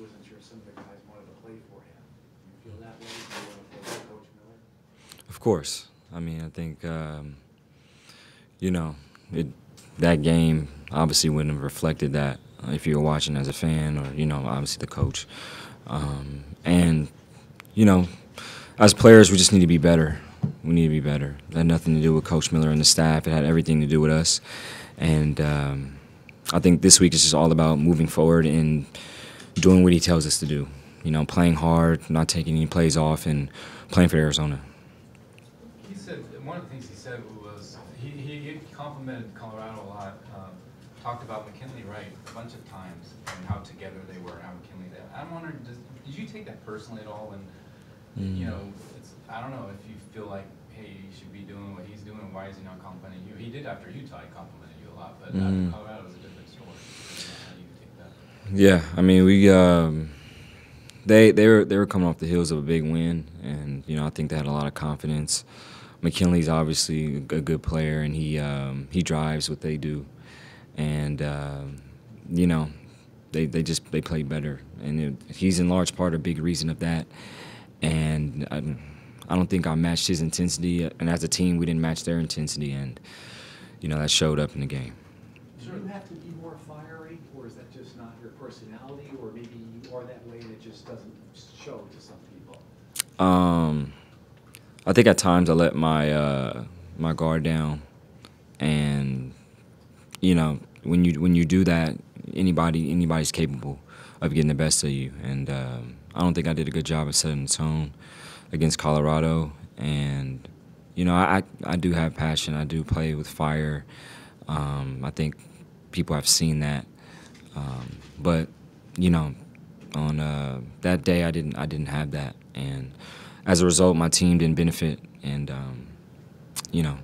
he wasn't sure some of the guys wanted to play for him. Do you feel that way? Do you want to play for Coach Miller? Of course. I mean, I think, you know, that game obviously wouldn't have reflected that if you were watching as a fan or, you know, obviously the coach. And, you know, as players, we just need to be better. We need to be better. It had nothing to do with Coach Miller and the staff. It had everything to do with us. And I think this week is just all about moving forward and doing what he tells us to do. You know, playing hard, not taking any plays off, and playing for Arizona. He said, one of the things he said was, he complimented Colorado a lot, talked about McKinley Wright a bunch of times and how together they were, how McKinley, I'm wondering, did you take that personally at all when, you know, I don't know if you feel like, hey, you should be doing what he's doing, why is he not complimenting you? He did after Utah, he complimented you a lot, but after Colorado was a different story. How do you take that? Yeah, I mean, they were coming off the heels of a big win, and, you know, I think they had a lot of confidence. McKinley's obviously a good player, and he drives what they do, and you know, they play better, and he's in large part a big reason of that. And I don't think I matched his intensity, and as a team, we didn't match their intensity, and you know that showed up in the game. Do you have to be more fiery, or is that just not your personality, or maybe you are that way and it just doesn't show to some people? I think at times I let my guard down, and you know when you do that, anybody's capable of getting the best of you, and I don't think I did a good job of setting the tone against Colorado. And you know I do have passion. I do play with fire. I think people have seen that, but you know on that day I didn't have that, and as a result my team didn't benefit, and you know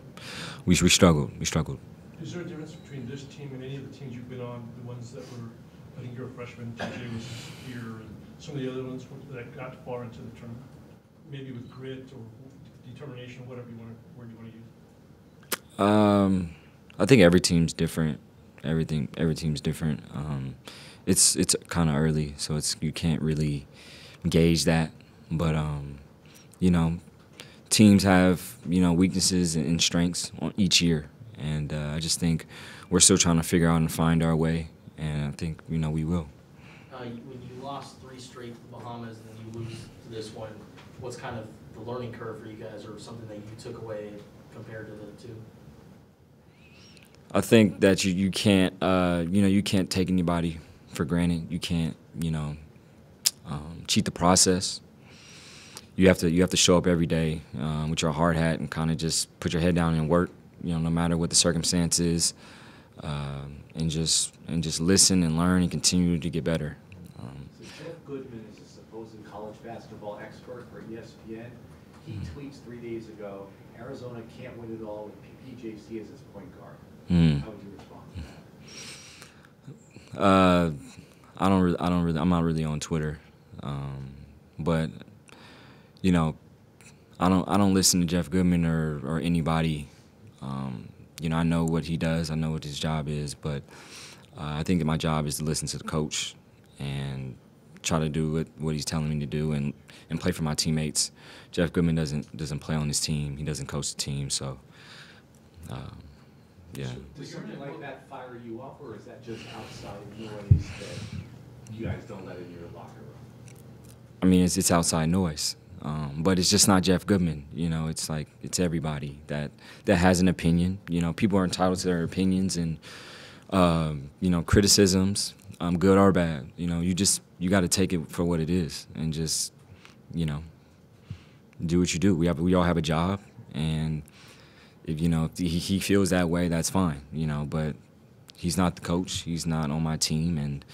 we struggled. Is there a difference between this team and any of the teams you've been on, the ones that were, I think you're a freshman, TJ was here, and some of the other ones that got far into the tournament? Maybe with grit or determination, whatever you want to, word you want to use? I think every team's different. Every team's different. It's kind of early, so you can't really gauge that. But you know, teams have weaknesses and strengths on each year, and I just think we're still trying to figure out and find our way, and I think we will. When you lost 3 straight to the Bahamas and then you lose to this one, what's kind of the learning curve for you guys, or something that you took away compared to the 2? I think that you can't you can't take anybody for granted. You can't cheat the process. You have to show up every day with your hard hat and kind of just put your head down and work. No matter what the circumstances, and just listen and learn and continue to get better. So Jeff Goodman is a supposed college basketball expert for ESPN. He tweets 3 days ago, Arizona can't win it all with PJC as its point guard. How would you respond to that? I'm not really on Twitter, but I don't listen to Jeff Goodman or anybody. I know what he does. I know what his job is, but I think that my job is to listen to the coach and try to do what he's telling me to do and play for my teammates. Jeff Goodman doesn't play on his team. He doesn't coach the team, so yeah. Does something like that fire you up, or is that just outside noise that you guys don't let in your locker room? I mean, it's outside noise. But it's just not Jeff Goodman. It's everybody that has an opinion. People are entitled to their opinions and criticisms, good or bad. You got to take it for what it is and just do what you do. We all have a job, and if he feels that way, that's fine. But he's not the coach. He's not on my team, and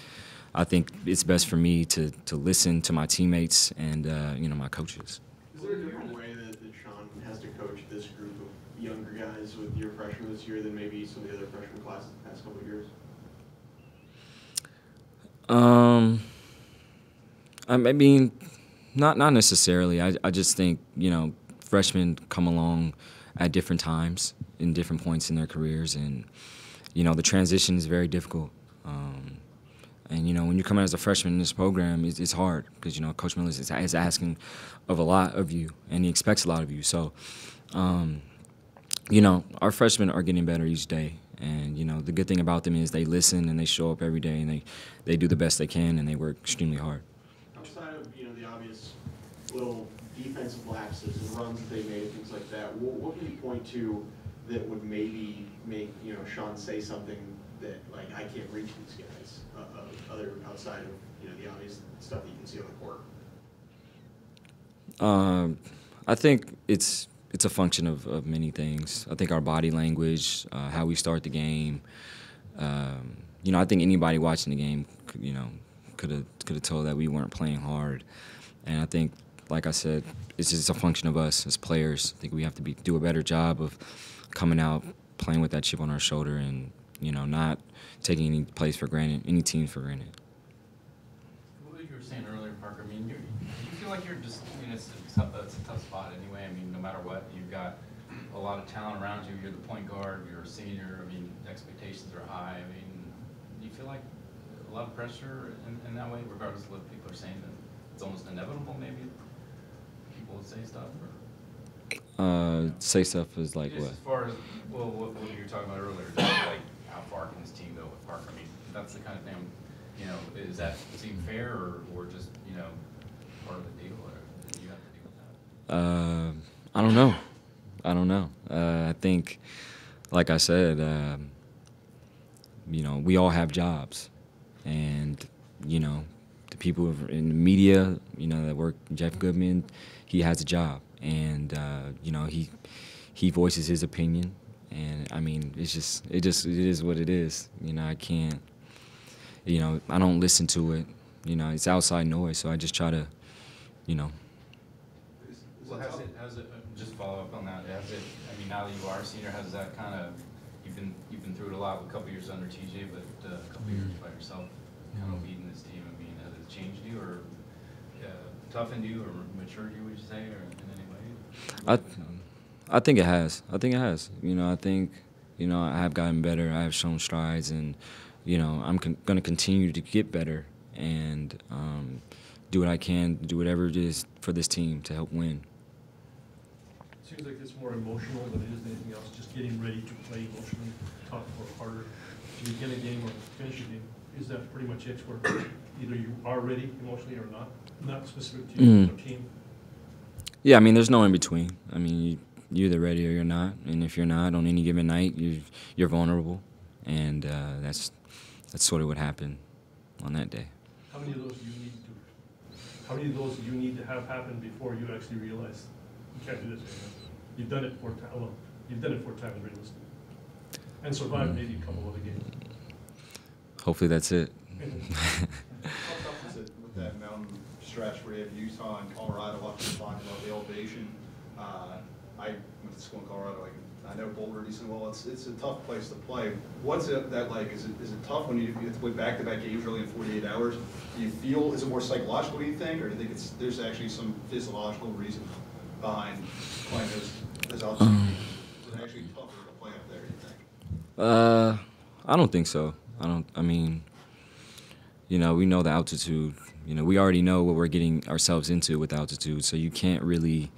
I think it's best for me to listen to my teammates and my coaches. Is there a different way that Sean has to coach this group of younger guys with your freshmen this year than maybe some of the other freshman classes the past couple of years? I mean, not necessarily. I just think freshmen come along at different times in different points in their careers, and the transition is very difficult. And, you know, when you come out as a freshman in this program, it's hard because, you know, Coach Miller is asking of a lot of you, and he expects a lot of you. So, you know, our freshmen are getting better each day. And, you know, the good thing about them is they listen and they show up every day, and they do the best they can, and they work extremely hard. Outside of, you know, the obvious little defensive lapses and runs that they made, things like that, what can you point to that would maybe make, you know, Sean say something that, like, I can't reach these guys, other outside of, you know, the obvious stuff that you can see on the court? I think it's a function of many things. I think our body language, how we start the game. You know, I think anybody watching the game, you know, could have told that we weren't playing hard. And I think, like I said, it's just a function of us as players. I think we have to do a better job of coming out, playing with that chip on our shoulder, and, you know, not taking any plays for granted, any team for granted. What you were saying earlier, Parker, I mean, you feel like you're just, I mean, it's a tough spot anyway. I mean, no matter what, you've got a lot of talent around you. You're the point guard. You're a senior. I mean, expectations are high. I mean, do you feel like a lot of pressure in that way, regardless of what people are saying? That it's almost inevitable, maybe people would say stuff. Say stuff is like just what? As far as, well, what you were talking about earlier, just like how far can this team go with Parker? I mean, that's the kind of thing, you know, is that seem fair or just, you know, part of the deal, or do you have to deal with that? I don't know. I don't know. I think, like I said, you know, we all have jobs, and, you know, the people in the media, you know, that work, Jeff Goodman, he has a job, and you know, he voices his opinion, and I mean, it is what it is. You know, I can't, you know, I don't listen to it. You know, it's outside noise, so I just try to, you know. Well, has it, just follow up on that, has it, I mean, now that you are a senior, has that kind of, you've been through it a lot with a couple years under TJ, but a couple years by yourself, kind of leading this team. I mean, has it changed you or toughened you or matured you, would you say, or in any way? I think it has. I think it has. You know, I think, you know, I have gotten better. I have shown strides, and, you know, I'm going to continue to get better and do what I can, do whatever it is for this team to help win. Seems like it's more emotional than it is anything else, just getting ready to play emotionally, tough or harder. To begin a game or finish a game, is that pretty much it, where either you are ready emotionally or not specific to your team? Yeah, I mean, there's no in between. I mean, you're either ready or you're not, and if you're not on any given night, you're vulnerable, and that's sort of what happened on that day. How many of those do you need to have happen before you actually realize you can't do this anymore? You've done it 4 times. Well, you've done it 4 times realistically, and survived maybe a couple other games. Hopefully that's it. How tough is it with that mountain stretch where you have Utah and Colorado up to talking about the elevation? I went to school in Colorado. I know Boulder decently well. It's a tough place to play. What's it that like? Is it tough when you have to play back-to-back games really in 48 hours? Do you feel, is it more psychological, do you think, or do you think there's actually some physiological reason behind playing those altitude games? Is it actually tougher to play up there, do you think? I don't think so. I mean, you know, we know the altitude. You know, we already know what we're getting ourselves into with altitude, so you can't really,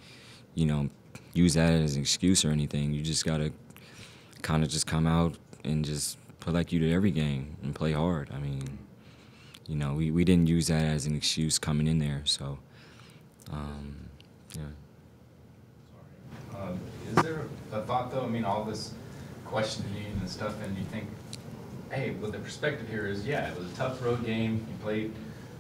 you know, use that as an excuse or anything. You just got to kind of just come out and just play like you did every game and play hard. I mean, you know, we didn't use that as an excuse coming in there, so, yeah. Sorry. Is there a thought, though, I mean, all this questioning and stuff, and you think, hey, well, the perspective here is, yeah, it was a tough road game. You played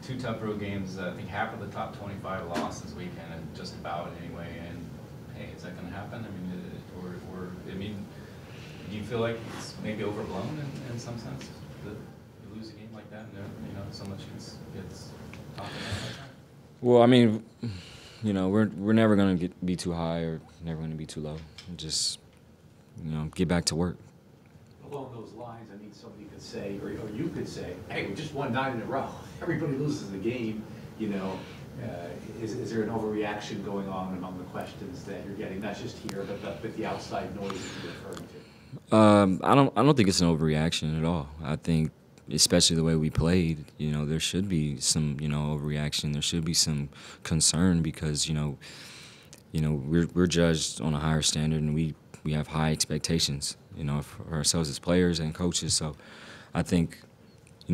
2 tough road games. I think half of the top 25 lost this weekend, and just about anyway. And hey, is that going to happen? I mean, do you feel like it's maybe overblown in some sense that you lose a game like that, and you know, so much gets talked about like that? Well, I mean, you know, we're never going to be too high or never going to be too low. Just, you know, get back to work. Along those lines, I mean, somebody could say, or you could say, hey, we just won 9 in a row. Everybody loses the game, you know. Is there an overreaction going on among the questions that you're getting, not just here, but the outside noise that you're referring to? I don't think it's an overreaction at all. I think, especially the way we played, there should be some, overreaction. There should be some concern because, we're judged on a higher standard and we have high expectations, for ourselves as players and coaches. So I think,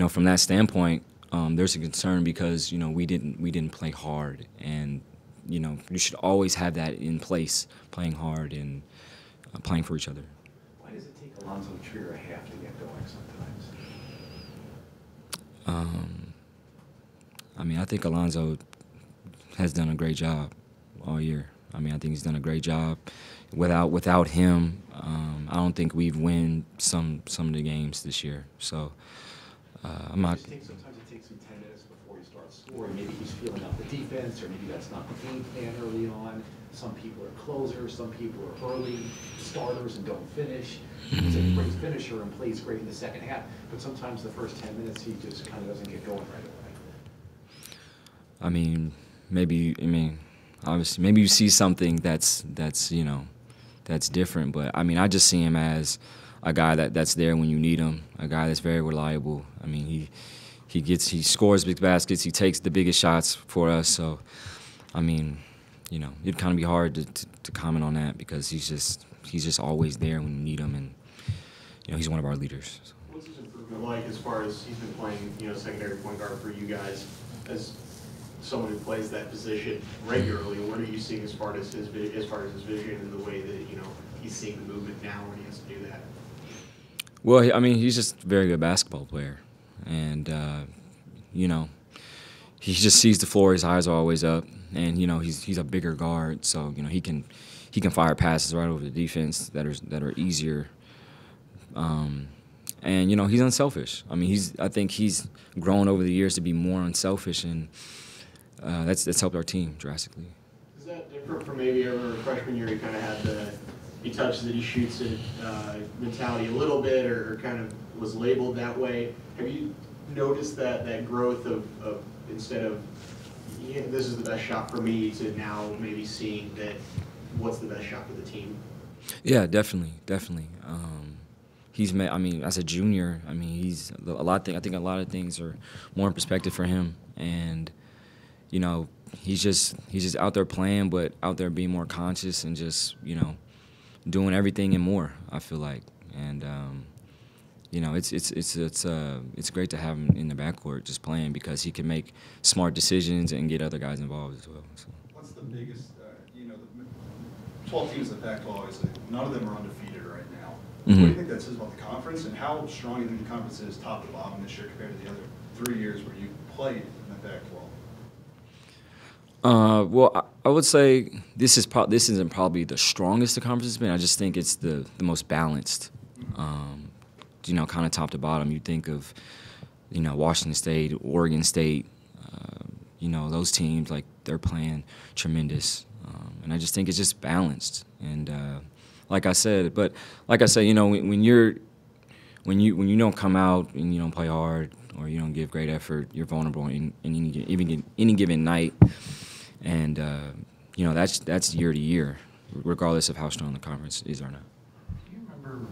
from that standpoint, there's a concern because, we didn't play hard. And, you should always have that in place, playing hard and playing for each other. Why does it take Alonzo Trier a half to get going sometimes? I think Alonzo has done a great job all year. I think he's done a great job. Without him, I don't think we've won some of the games this year. So I'm not. Sometimes it takes him 10 minutes before he starts scoring. Maybe he's feeling out the defense, or maybe that's not the game plan early on. Some people are closers, some people are early starters and don't finish. He's a great finisher and plays great in the second half, but sometimes the first 10 minutes he just kind of doesn't get going right away. Obviously, maybe you see something that's different. But I just see him as a guy that's there when you need him, a guy that's very reliable. He scores big baskets, he takes the biggest shots for us. So, it'd kind of be hard to comment on that because he's just always there when you need him, and he's one of our leaders. So. What's his improvement like as far as he's been playing, secondary point guard for you guys? As someone who plays that position regularly, what are you seeing as far as his vision and the way that he's seeing the movement now when he has to do that? Well, he's just a very good basketball player, and he just sees the floor. His eyes are always up, and he's a bigger guard, so he can fire passes right over the defense that are easier. And he's unselfish. I think he's grown over the years to be more unselfish, and that's helped our team drastically. Is that different from maybe ever freshman year? He kind of had he touches it, he shoots it mentality a little bit, or kind of was labeled that way. Have you noticed that growth of instead of this is the best shot for me to now maybe seeing that what's the best shot for the team? Yeah, definitely. He's made. As a junior, he's a lot. I think a lot of things are more in perspective for him, and he's just out there playing, but out there being more conscious and just doing everything and more. I feel like, and it's great to have him in the backcourt just playing because he can make smart decisions and get other guys involved as well. So. What's the biggest? The 12 teams in the Pac-12, obviously, none of them are undefeated right now. Mm-hmm. What do you think that says about the conference, and how strong do you think the conference is top to bottom this year compared to the other 3 years where you played in the Pac-12? Well, I would say this isn't probably the strongest the conference has been. I just think it's the most balanced. Kind of top to bottom. You think of, Washington State, Oregon State, those teams, like, they're playing tremendous. And I just think it's just balanced. And like I said, when you don't come out and you don't play hard or you don't give great effort, you're vulnerable in any given night. And that's year to year, regardless of how strong the conference is or not. Do you remember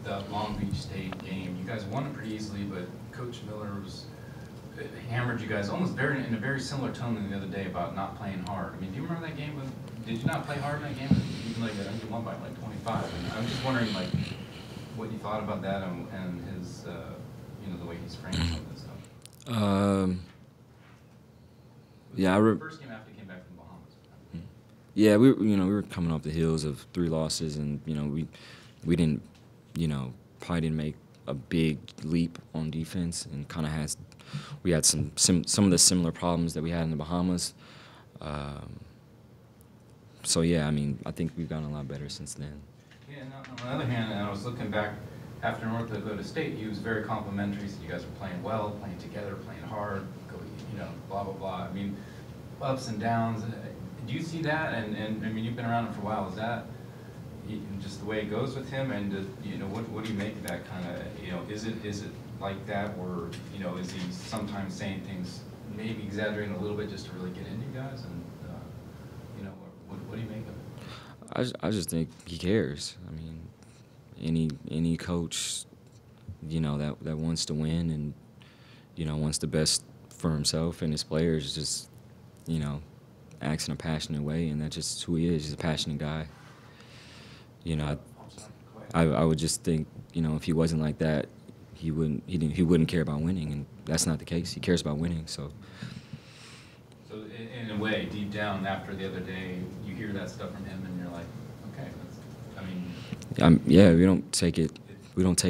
that Long Beach State game? You guys won it pretty easily, but Coach Miller hammered you guys almost in a very similar tone than the other day about not playing hard. Do you remember that game? Did you not play hard in that game? Even I think you won by 25. And I'm just wondering what you thought about that and his the way he's framed some of this stuff. Yeah, First game after he came back from the Bahamas. Yeah, we were coming off the heels of 3 losses, and we didn't probably didn't make a big leap on defense, and we had some of the similar problems that we had in the Bahamas. So yeah, I think we've gotten a lot better since then. Yeah, and on the other hand, I was looking back after North Dakota State, he was very complimentary. He said you guys are playing well, playing together, playing hard, blah blah blah. Ups and downs. Do you see that? And you've been around him for a while. Is that just the way it goes with him? And what do you make of that kind of? Is it like that, or is he sometimes saying things, maybe exaggerating a little bit just to really get into you guys? And what do you make of it? I just think he cares. Any coach you know, that wants to win and, you know, wants the best for himself and his players. Just, you know, acts in a passionate way, and that's just who he is. He's a passionate guy. You know, I would just think, you know, if he wasn't like that, he wouldn't care about winning, and that's not the case. He cares about winning. So in a way, deep down, after the other day, you hear that stuff from him, and you're like, okay, yeah, we don't take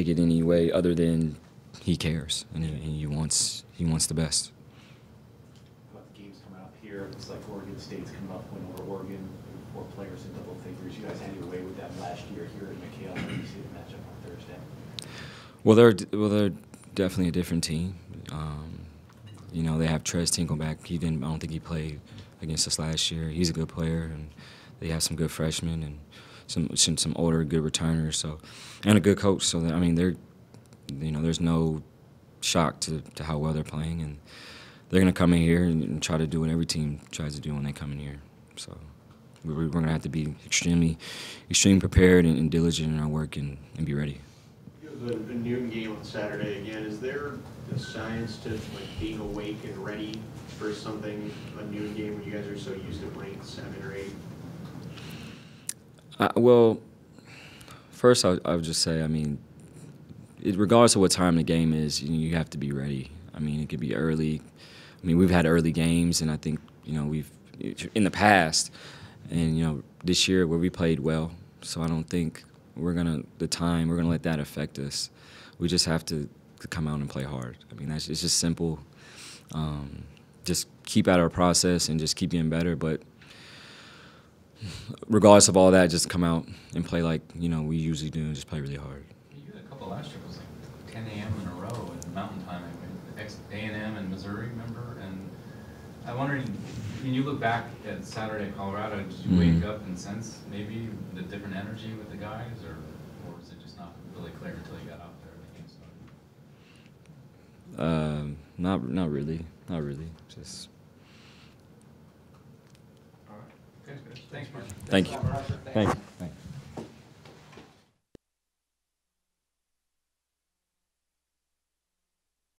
it any way other than he cares and he wants the best. About the games coming up here, it's like Oregon State's coming up, win over Oregon, 4 players in double figures. You guys had your way with them last year here in McHale. How do you see the matchup on Thursday? Well, they're definitely a different team. You know, they have Trez Tinkleback. I don't think he played against us last year. He's a good player, and they have some good freshmen and some older good returners. So, and a good coach. So I mean, you know, there's no shock to how well they're playing, and they're gonna come in here and try to do what every team tries to do when they come in here. So we're gonna have to be extremely prepared and diligent in our work and be ready. The noon game on Saturday again, is there a science to like being awake and ready for something, a noon game when you guys are so used to playing 7 or 8? Well, first I would just say, I mean, regardless of what time the game is, you have to be ready. I mean, it could be early. I mean, we've had early games, and I think, you know, we've in the past, and, you know, this year where we played well, so I don't think we're gonna let that affect us. We just have to come out and play hard. I mean, it's just simple. Just keep at our process and just keep getting better. But regardless of all that, just come out and play like, you know, we usually do, and just play really hard. You had a couple last year. It was like 10 a.m. in a row in Mountain Time. A&M and Missouri, remember? And I wondered, when you look back at Saturday at Colorado, did you wake up and sense maybe the different energy with the guys, or was it just not really clear until you got out there and the game started? Not really. Just. All right. Okay, good. Thanks, Mark. Thank you. Thank you.